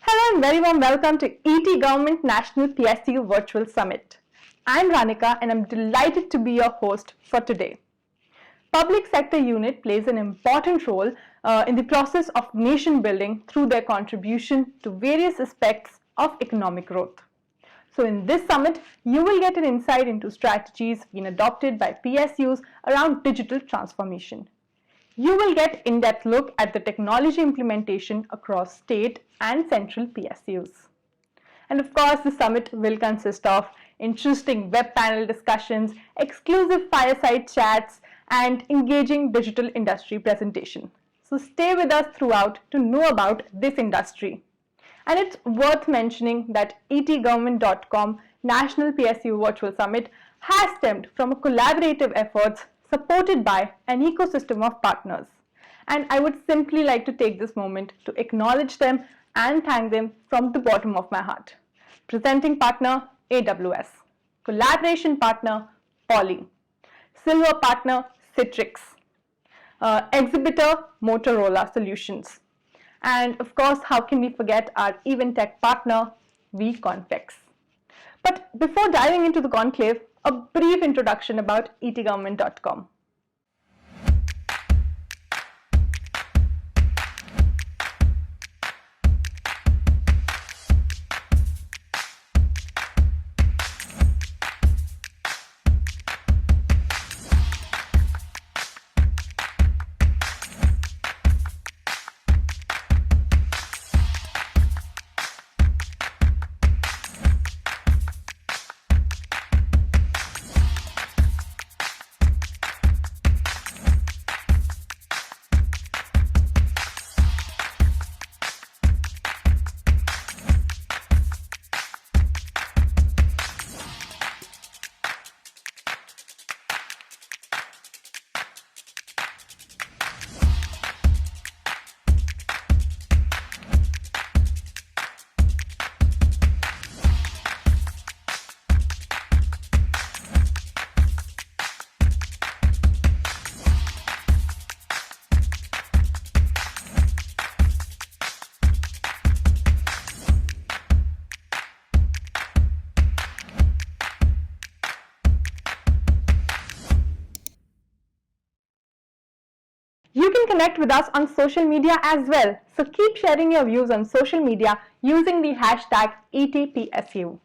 Hello and very warm welcome to ET Government National PSU Virtual Summit. I'm Ranika and I'm delighted to be your host for today. Public sector unit plays an important role in the process of nation building through their contribution to various aspects of economic growth. So in this summit, you will get an insight into strategies being adopted by PSUs around digital transformation. You will get in-depth look at the technology implementation across state and central PSUs. And of course, the summit will consist of interesting web panel discussions, exclusive fireside chats, and engaging digital industry presentation. So stay with us throughout to know about this industry. And it's worth mentioning that etgovernment.com National PSU Virtual Summit has stemmed from a collaborative efforts supported by an ecosystem of partners. And I would simply like to take this moment to acknowledge them and thank them from the bottom of my heart. Presenting partner AWS, collaboration partner Poly, silver partner Citrix, exhibitor Motorola Solutions, and of course, how can we forget our event tech partner vConfex. But before diving into the conclave, a brief introduction about etgovernment.com. You can connect with us on social media as well. So keep sharing your views on social media using the hashtag ETPSU.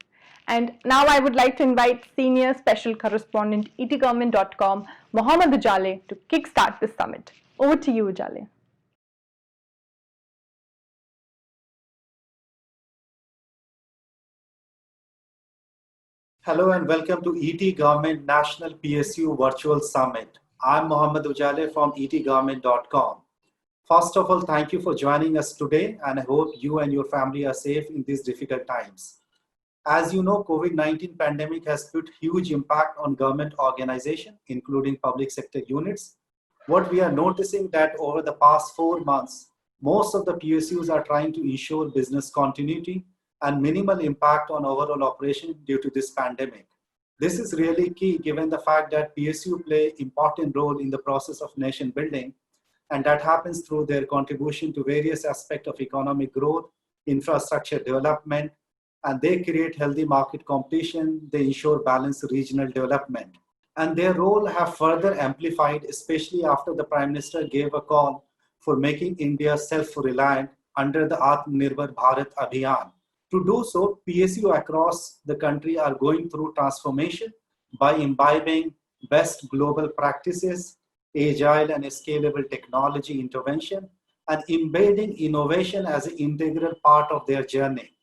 And now I would like to invite Senior Special Correspondent etgovernment.com, Mohammad Ujale, to kickstart this summit. Over to you, Ujale. Hello and welcome to ET Government National PSU Virtual Summit. I'm Mohammad Ujale from etgovernment.com. First of all, thank you for joining us today, and I hope you and your family are safe in these difficult times. As you know, COVID-19 pandemic has put huge impact on government organization, including public sector units. What we are noticing that over the past 4 months, most of the PSUs are trying to ensure business continuity and minimal impact on overall operation due to this pandemic. This is really key given the fact that PSU play important role in the process of nation building, and that happens through their contribution to various aspects of economic growth, infrastructure development, and they create healthy market competition, they ensure balanced regional development. And their role have further amplified, especially after the Prime Minister gave a call for making India self-reliant under the Atmanirbhar Bharat Abhiyan. To do so, PSU across the country are going through transformation by imbibing best global practices, agile and scalable technology intervention, and embedding innovation as an integral part of their journey.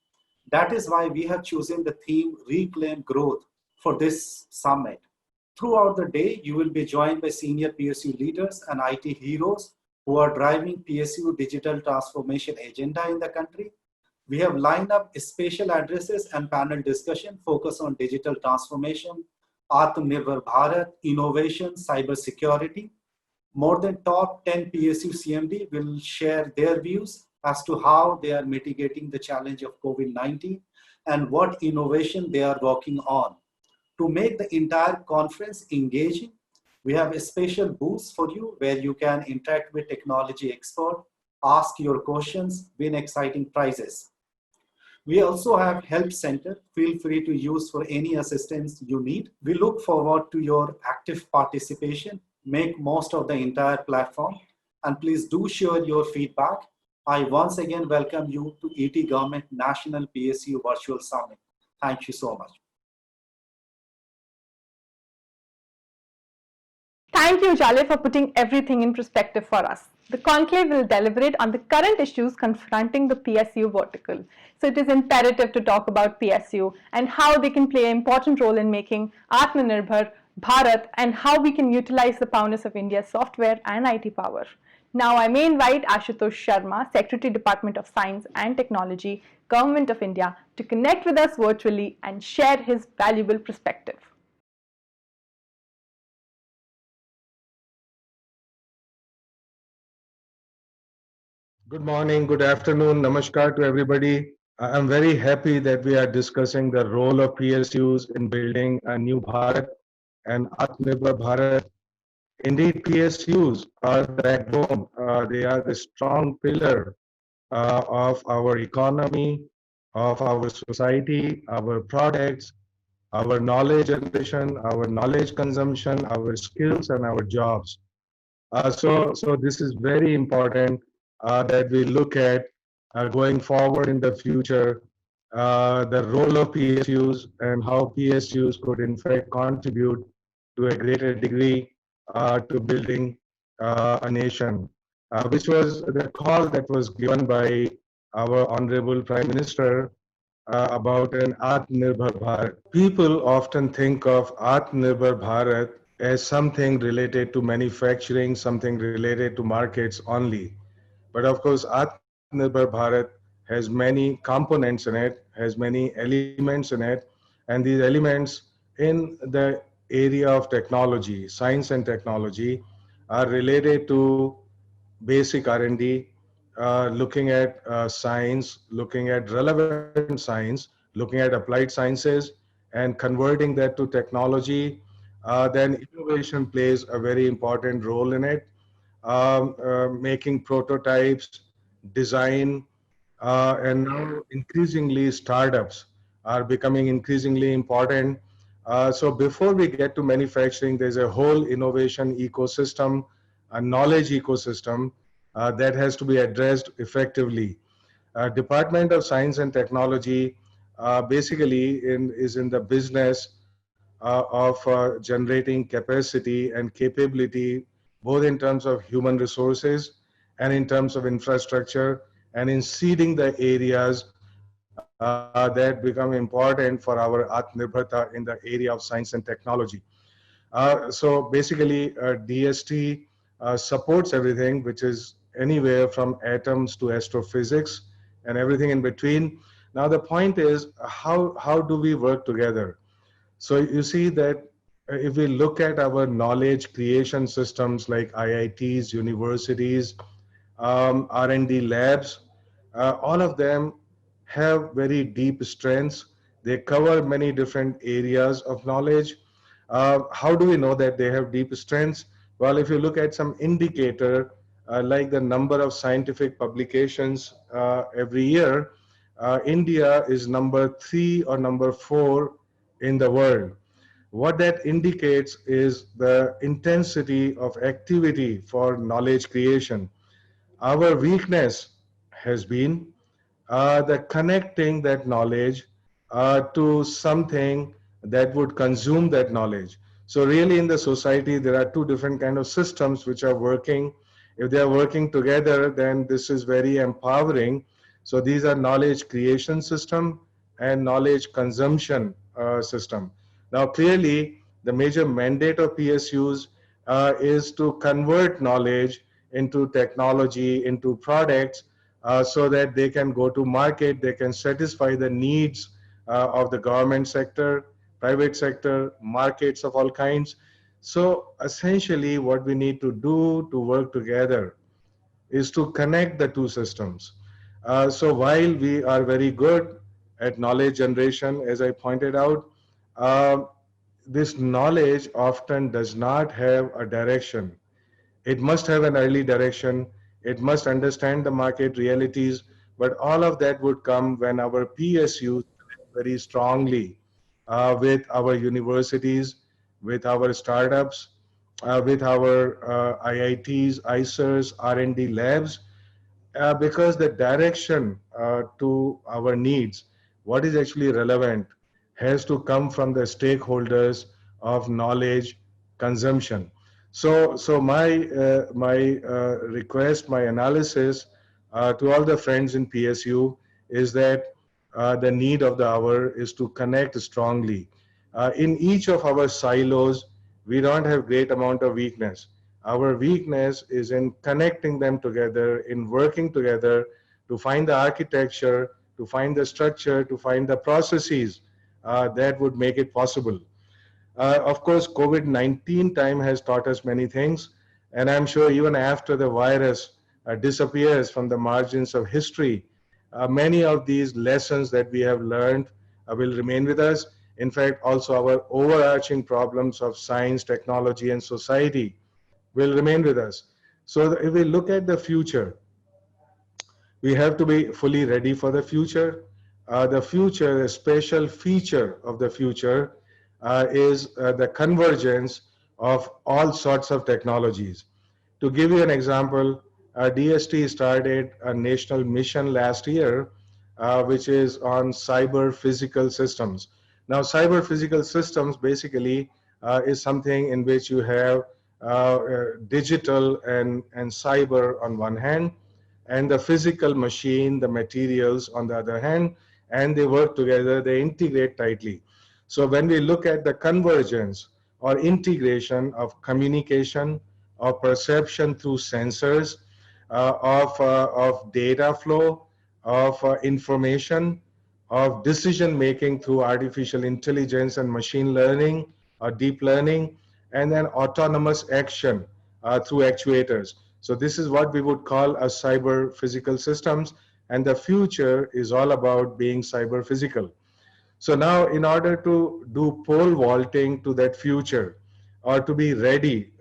That is why we have chosen the theme Reclaim Growth for this summit. Throughout the day, you will be joined by senior PSU leaders and IT heroes who are driving PSU digital transformation agenda in the country. We have lined up special addresses and panel discussion focused on digital transformation, Atmanirbhar Bharat, innovation, cybersecurity. More than top 10 PSU CMD will share their views as to how they are mitigating the challenge of COVID-19 and what innovation they are working on. To make the entire conference engaging, we have a special booth for you where you can interact with technology experts, ask your questions, win exciting prizes. We also have help center. Feel free to use for any assistance you need. We look forward to your active participation. Make most of the entire platform, and please do share your feedback. I once again welcome you to ET Government National PSU Virtual Summit. Thank you so much. Thank you, Ujale, for putting everything in perspective for us. The conclave will deliberate on the current issues confronting the PSU vertical. So it is imperative to talk about PSU and how they can play an important role in making Atmanirbhar Bharat and how we can utilize the powers of India's software and IT power. Now I may invite Ashutosh Sharma, Secretary Department of Science and Technology, Government of India, to connect with us virtually and share his valuable perspective. Good morning, good afternoon, namaskar to everybody. I'm very happy that we are discussing the role of PSUs in building a new Bharat and Atmanirbhar Bharat. Indeed, PSUs are the backbone. They are the strong pillar of our economy, of our society, our products, our knowledge generation, our knowledge consumption, our skills, and our jobs. So this is very important that we look at going forward in the future, the role of PSUs and how PSUs could in fact contribute to a greater degree to building a nation, which was the call that was given by our Honorable Prime Minister about an Atmanirbhar Bharat. People often think of Atmanirbhar Bharat as something related to manufacturing, something related to markets only. But of course, Atmanirbhar Bharat has many components in it, has many elements in it, and these elements in the area of technology, science and technology, are related to basic R&D, looking at science, looking at relevant science, looking at applied sciences, and converting that to technology. Then innovation plays a very important role in it. Making prototypes, design, and now increasingly startups are becoming increasingly important. So before we get to manufacturing, there's a whole innovation ecosystem, a knowledge ecosystem that has to be addressed effectively. Department of Science and Technology basically is in the business of generating capacity and capability, both in terms of human resources and in terms of infrastructure, and in seeding the areas that become important for our Atmanirbharta in the area of science and technology. So basically, DST supports everything, which is anywhere from atoms to astrophysics and everything in between. Now, the point is, how do we work together? So you see that if we look at our knowledge creation systems like IITs, universities, R&D labs, all of them have very deep strengths. They cover many different areas of knowledge. How do we know that they have deep strengths? Well, if you look at some indicator, like the number of scientific publications every year, India is number 3 or number 4 in the world. What that indicates is the intensity of activity for knowledge creation. Our weakness has been the connecting that knowledge to something that would consume that knowledge. So really in the society, there are two different kind of systems which are working. If they are working together, then this is very empowering. So these are knowledge creation system and knowledge consumption system. Now clearly, the major mandate of PSUs is to convert knowledge into technology, into products, so that they can go to market, they can satisfy the needs of the government sector, private sector, markets of all kinds. So essentially what we need to do to work together is to connect the two systems. So while we are very good at knowledge generation, as I pointed out, uh, this knowledge often does not have a direction. It must have an early direction. It must understand the market realities. but all of that would come when our PSUs very strongly with our universities, with our startups, with our IITs, ICERs, R&D labs, because the direction to our needs, what is actually relevant, has to come from the stakeholders of knowledge consumption. So my request, my analysis to all the friends in PSU is that the need of the hour is to connect strongly. In each of our silos, we don't have great amount of weakness. Our weakness is in connecting them together, in working together to find the architecture, to find the structure, to find the processes that would make it possible. Of course, COVID-19 time has taught us many things, and I'm sure even after the virus disappears from the margins of history, many of these lessons that we have learned will remain with us. In fact, also our overarching problems of science, technology, and society will remain with us. So if we look at the future, we have to be fully ready for the future. The future, a special feature of the future is the convergence of all sorts of technologies. To give you an example, DST started a national mission last year, which is on cyber physical systems. Now, cyber physical systems basically is something in which you have digital and cyber on one hand, and the physical machine, the materials on the other hand, and they work together, they integrate tightly. So when we look at the convergence or integration of communication, of perception through sensors, of data flow, of information, of decision making through artificial intelligence and machine learning or deep learning, and then autonomous action through actuators. So this is what we would call a cyber physical systems, and the future is all about being cyber physical. So now in order to do pole vaulting to that future, or to be ready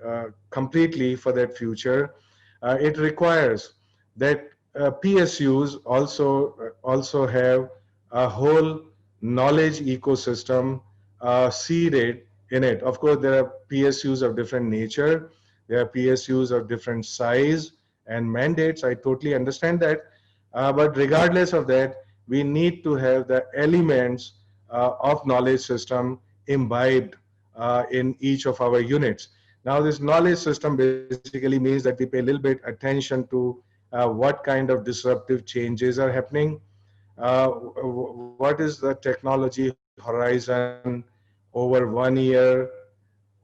completely for that future, it requires that PSUs also have a whole knowledge ecosystem seeded in it. Of course, there are PSUs of different nature. There are PSUs of different size and mandates. I totally understand that. But regardless of that, we need to have the elements of knowledge system imbibed in each of our units. Now, this knowledge system basically means that we pay a little bit attention to what kind of disruptive changes are happening, what is the technology horizon over 1 year,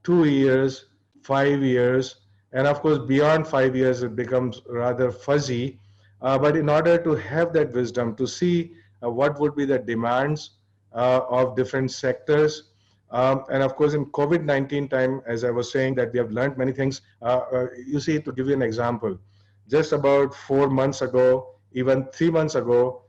2 years, 5 years, and of course beyond 5 years it becomes rather fuzzy. But in order to have that wisdom, to see what would be the demands of different sectors, and of course in COVID-19 time, as I was saying, that we have learned many things. You see, to give you an example, just about 4 months ago, even 3 months ago,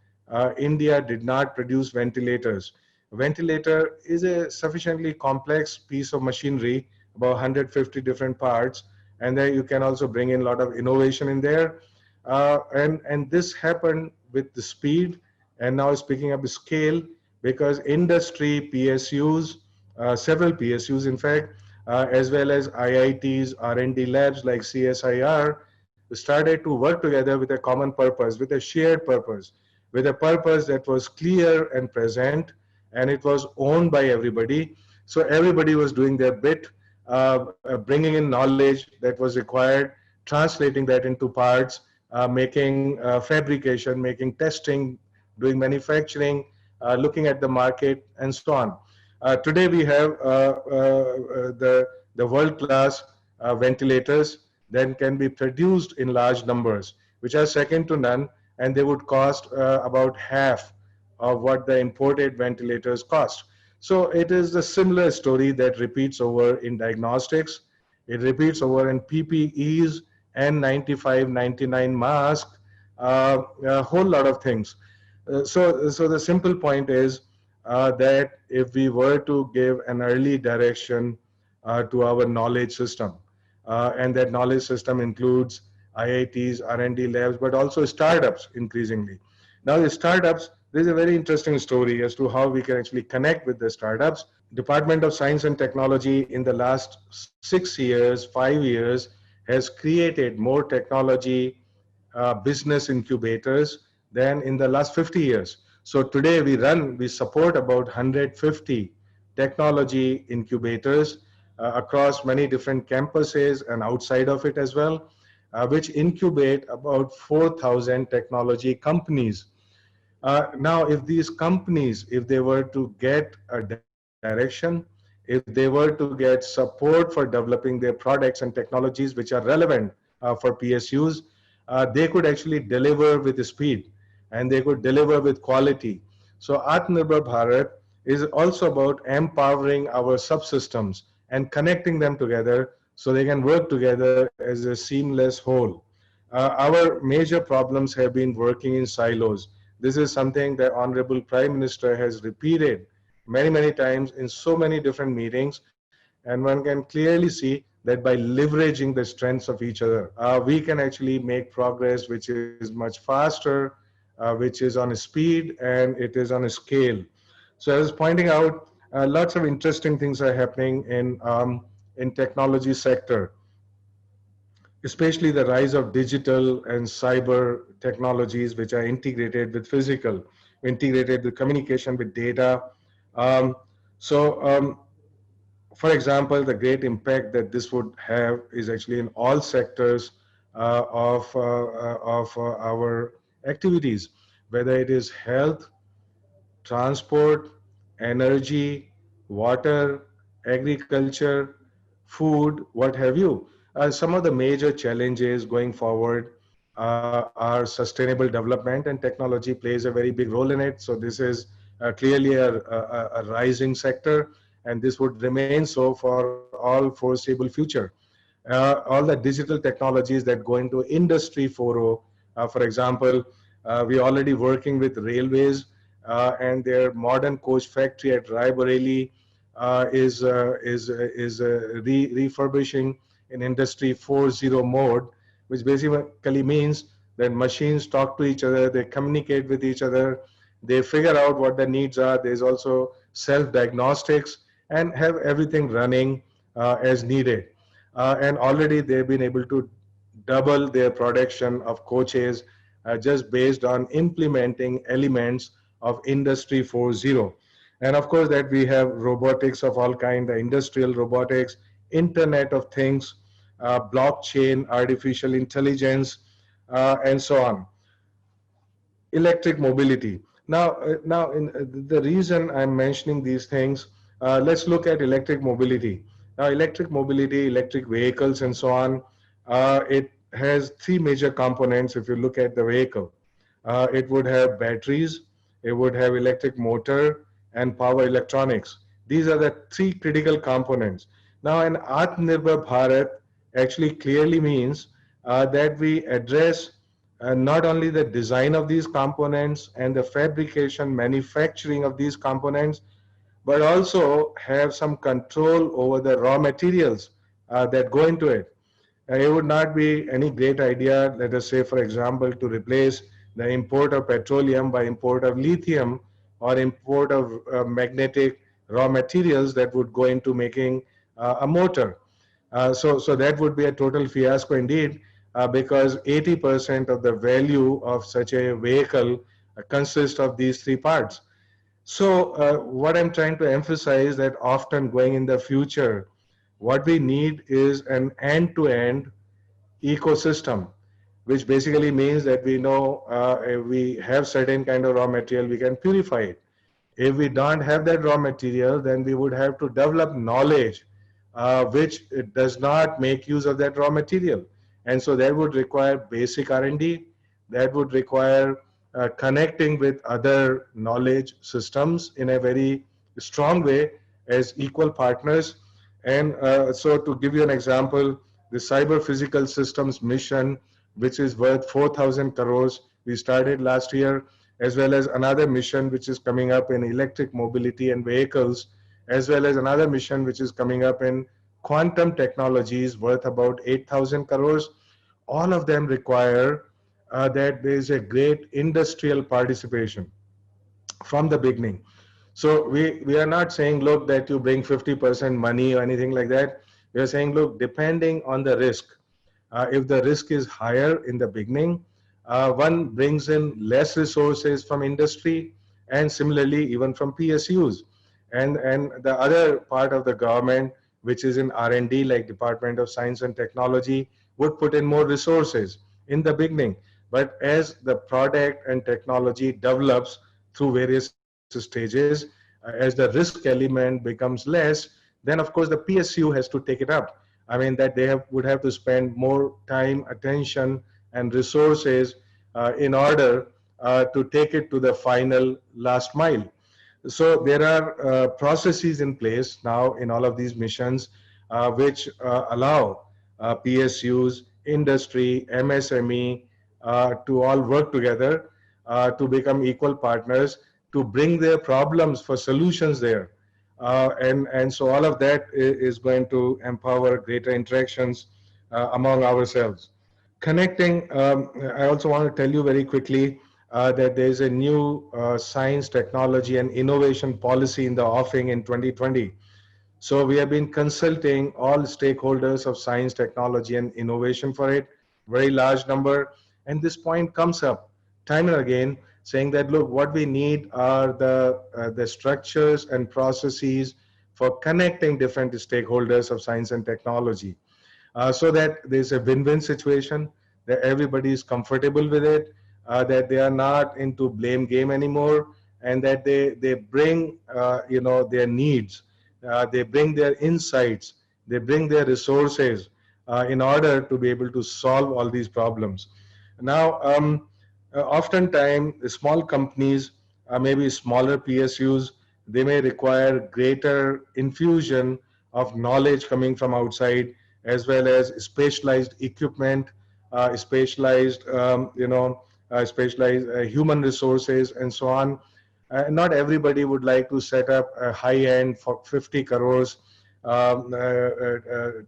India did not produce ventilators. A ventilator is a sufficiently complex piece of machinery, about 150 different parts, and then you can also bring in a lot of innovation in there. And this happened with the speed, and now it's picking up scale because industry PSUs, several PSUs in fact, as well as IITs, R&D labs like CSIR, started to work together with a common purpose, with a shared purpose, with a purpose that was clear and present, and it was owned by everybody. So everybody was doing their bit, bringing in knowledge that was required, translating that into parts, making fabrication, making testing, doing manufacturing, looking at the market, and so on. Today we have the world-class ventilators that can be produced in large numbers, which are second to none, and they would cost about half of what the imported ventilators cost. So it is a similar story that repeats over in diagnostics. It repeats over in PPEs, N95, 99 masks, a whole lot of things. So the simple point is that if we were to give an early direction to our knowledge system, and that knowledge system includes IITs, R&D labs, but also startups increasingly. Now the startups, there's a very interesting story as to how we can actually connect with the startups. Department of Science and Technology in the last 6 years, 5 years has created more technology business incubators than in the last 50 years. So today we support about 150 technology incubators across many different campuses and outside of it as well, which incubate about 4,000 technology companies. Now, if these companies, if they were to get a direction, if they were to get support for developing their products and technologies which are relevant for PSUs, they could actually deliver with speed and they could deliver with quality. So Atmanirbhar Bharat is also about empowering our subsystems and connecting them together so they can work together as a seamless whole. Our major problems have been working in silos. This is something that Honorable Prime Minister has repeated many times in so many different meetings, and one can clearly see that by leveraging the strengths of each other, we can actually make progress which is much faster, which is on a speed, and it is on a scale. So I was pointing out lots of interesting things are happening in technology sector, especially the rise of digital and cyber technologies which are integrated with physical, integrated with communication with data. Um, so for example, the great impact that this would have is actually in all sectors of our activities, whether it is health, transport, energy, water, agriculture, food, what have you. Some of the major challenges going forward are sustainable development, and technology plays a very big role in it. So this is clearly a rising sector, and this would remain so for all foreseeable future. All the digital technologies that go into Industry 4.0, for example, we're already working with railways, and their modern coach factory at Raebareli is refurbishing in Industry 4.0 mode, which basically means that machines talk to each other, they communicate with each other, they figure out what the needs are. There's also self-diagnostics and have everything running as needed. And already they've been able to double their production of coaches just based on implementing elements of Industry 4.0. And of course that we have robotics of all kind, the industrial robotics, Internet of Things, blockchain, artificial intelligence, and so on. Electric mobility. The reason I'm mentioning these things, let's look at electric mobility. Now, electric mobility, electric vehicles, and so on, it has three major components. If you look at the vehicle, it would have batteries, it would have electric motor, and power electronics. These are the three critical components. Now, an Atmanirbhar Bharat actually clearly means that we address not only the design of these components and the fabrication, manufacturing of these components, but also have some control over the raw materials that go into it. It would not be any great idea, let us say, for example, to replace the import of petroleum by import of lithium or import of magnetic raw materials that would go into making a motor. So that would be a total fiasco indeed, because 80% of the value of such a vehicle consists of these three parts. So what I'm trying to emphasize that often going in the future, what we need is an end-to-end ecosystem, which basically means that we know if we have certain kind of raw material, we can purify it. If we don't have that raw material, then we would have to develop knowledge which does not make use of that raw material. And so that would require basic R&D, that would require connecting with other knowledge systems in a very strong way as equal partners. And so to give you an example, the Cyber Physical Systems mission, which is worth 4,000 crores, we started last year, as well as another mission which is coming up in electric mobility and vehicles, as well as another mission which is coming up in quantum technologies worth about 8,000 crores. All of them require that there is a great industrial participation from the beginning. So we are not saying, look, that you bring 50% money or anything like that. We are saying, look, depending on the risk, if the risk is higher in the beginning, one brings in less resources from industry and similarly even from PSUs. And the other part of the government, which is in R&D, like Department of Science and Technology, would put in more resources in the beginning. But as the product and technology develops through various stages, as the risk element becomes less, then of course the PSU has to take it up. I mean that they would have to spend more time, attention, and resources in order to take it to the final last mile. So there are processes in place now in all of these missions which allow PSUs, industry, MSME to all work together to become equal partners, to bring their problems for solutions there. And so all of that is going to empower greater interactions among ourselves. Connecting, I also want to tell you very quickly that there is a new science, technology, and innovation policy in the offing in 2020. So we have been consulting all stakeholders of science, technology, and innovation for it, very large number. And this point comes up time and again, saying that, look, what we need are the structures and processes for connecting different stakeholders of science and technology. So that there's a win-win situation, that everybody is comfortable with it, that they are not into blame game anymore, and that they bring their needs, they bring their insights, they bring their resources in order to be able to solve all these problems. Now, oftentimes, small companies, maybe smaller PSUs, they may require greater infusion of knowledge coming from outside, as well as specialized equipment, specialized human resources, and so on. Not everybody would like to set up a high-end for 50 crores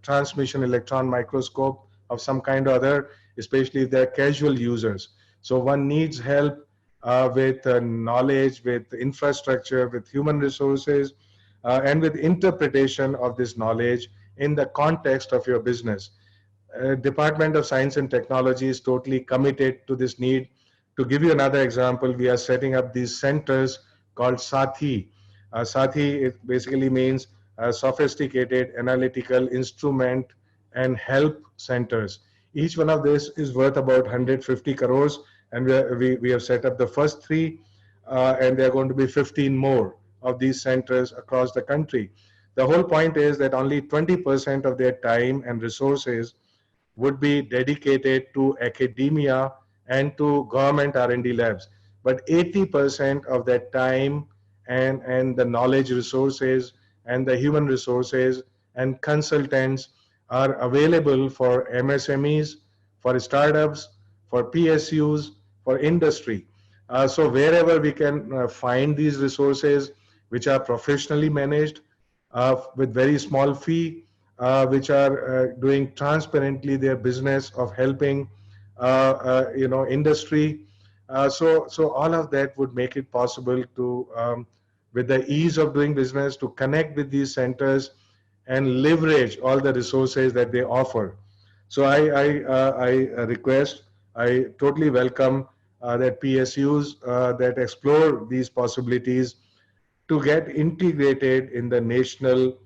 transmission electron microscope of some kind or other, especially if they're casual users. So one needs help with knowledge, with infrastructure, with human resources, and with interpretation of this knowledge in the context of your business. Department of Science and Technology is totally committed to this need. To give you another example, we are setting up these centers called Sathi. Sathi, it basically means sophisticated analytical instrument and help centers. Each one of this is worth about 150 crores, and we have set up the first three, and there are going to be 15 more of these centers across the country. The whole point is that only 20% of their time and resources would be dedicated to academia and to government R&D labs. But 80% of that time and the knowledge resources and the human resources and consultants are available for MSMEs, for startups, for PSUs, for industry. So wherever we can find these resources which are professionally managed with very small fee, which are doing transparently their business of helping industry. So all of that would make it possible to, with the ease of doing business, to connect with these centers and leverage all the resources that they offer. So I request, I totally welcome that PSUs that explore these possibilities to get integrated in the national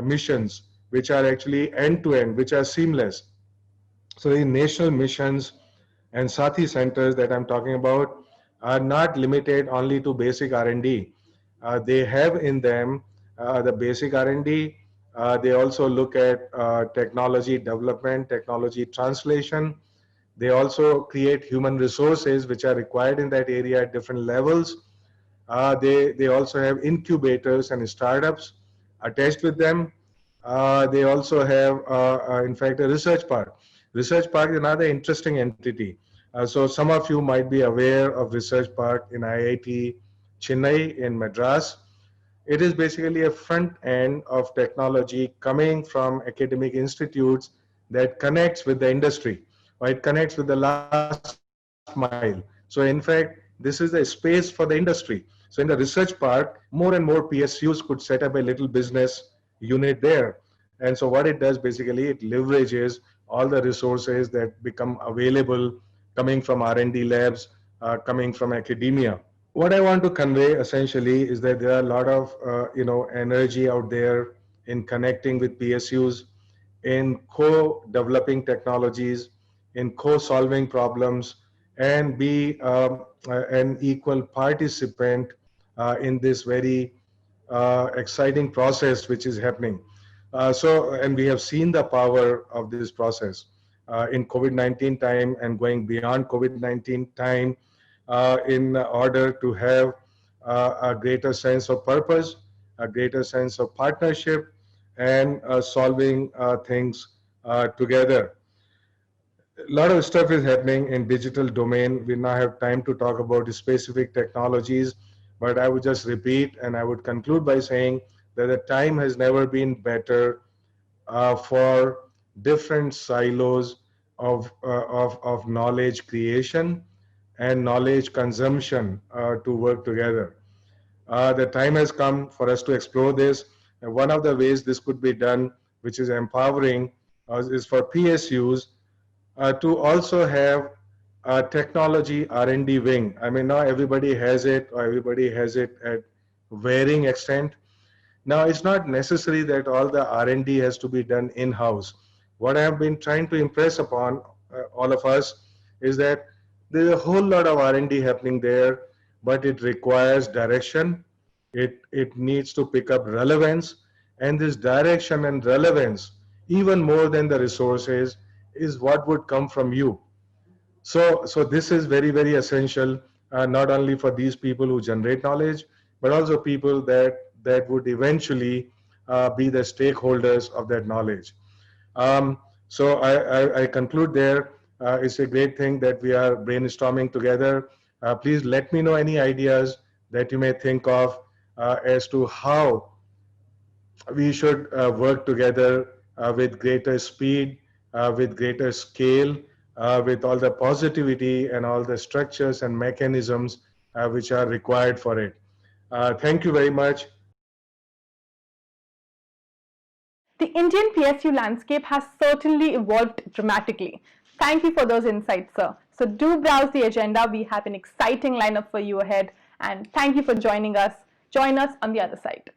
missions, which are actually end-to-end, which are seamless. So the national missions and Sathi centers that I'm talking about are not limited only to basic R&D. They have in them the basic R&D. They also look at technology development, technology translation. They also create human resources which are required in that area at different levels. They also have incubators and startups attached with them. They also have, in fact, a research park. Research park is another interesting entity. So some of you might be aware of research park in IIT Chennai in Madras. It is basically a front end of technology coming from academic institutes that connects with the industry, or it connects with the last mile. So in fact, this is a space for the industry. So in the research part, more and more PSUs could set up a little business unit there. And so what it does basically, it leverages all the resources that become available coming from R&D labs, coming from academia. What I want to convey essentially is that there are a lot of energy out there in connecting with PSUs, in co-developing technologies, in co-solving problems, and be an equal participant in this very exciting process which is happening. And we have seen the power of this process in COVID-19 time and going beyond COVID-19 time in order to have a greater sense of purpose, a greater sense of partnership, and solving things together. A lot of stuff is happening in digital domain. We now have time to talk about the specific technologies, but I would just repeat and I would conclude by saying that the time has never been better for different silos of knowledge creation and knowledge consumption to work together. The time has come for us to explore this. And one of the ways this could be done, which is empowering, is for PSUs to also have a technology R&D wing. I mean, not everybody has it, or everybody has it at varying extent. Now, it's not necessary that all the R&D has to be done in-house. What I have been trying to impress upon all of us is that there's a whole lot of R&D happening there, but it requires direction. It needs to pick up relevance, and this direction and relevance, even more than the resources, is what would come from you. So this is very, very essential, not only for these people who generate knowledge, but also people that would eventually be the stakeholders of that knowledge. So I conclude there. It's a great thing that we are brainstorming together. Please let me know any ideas that you may think of as to how we should work together with greater speed, with greater scale, with all the positivity and all the structures and mechanisms which are required for it. Thank you very much. The Indian PSU landscape has certainly evolved dramatically. Thank you for those insights, sir. So do browse the agenda. We have an exciting lineup for you ahead. And thank you for joining us. Join us on the other side.